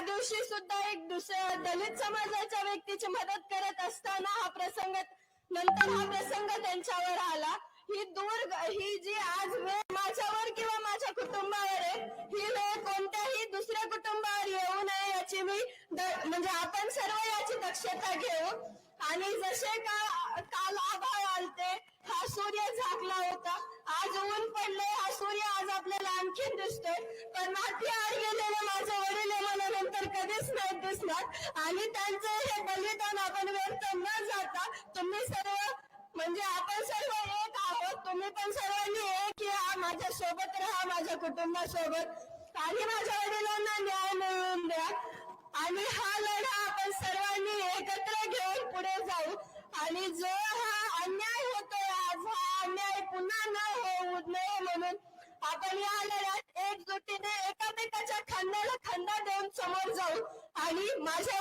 दिवशी सुद्धा एक दुसऱ्या दलित समाजाच्या व्यक्तीची मदत करत असताना हा प्रसंग त्यांच्यावर आला. ही जी आज वेळ माझ्यावर किंवा माझ्या कुटुंबावर आहे, ही वेळ कोणत्याही दुसऱ्या कुटुंबावर येऊ नये याची मी म्हणजे आपण सर्व याची दक्षता घेऊ. आणि जसे काल आभाळ आलते, हा सूर्य झाकला होता, आज ऊन पडले, हा सूर्य आज आपल्याला आणखीन दिसतोय, पण माती आड गेलेले माझे वडील मला नंतर कधीच नाही दिसणार. आणि त्यांचे हे बलिदान आपण व्यर्थ न जाता तुम्ही सर्व म्हणजे आपण सर्व एक आहोत, तुम्ही पण सर्वांनी एक या, माझ्या सोबत राहा, माझ्या कुटुंबासोबत, आणि माझ्या वडिलांना न्याय मिळवून द्या. आणि हा लढा आपण सर्वांनी एकत्र घेऊन पुढे जाऊ. आणि जो हा अन्याय होतोय आज, हा अन्याय पुन्हा न होऊ नये म्हणून आपण या लढ्यात एकजुटीने एकामेकाच्या खांद्याला खांदा देऊन समोर जाऊ. आणि माझ्या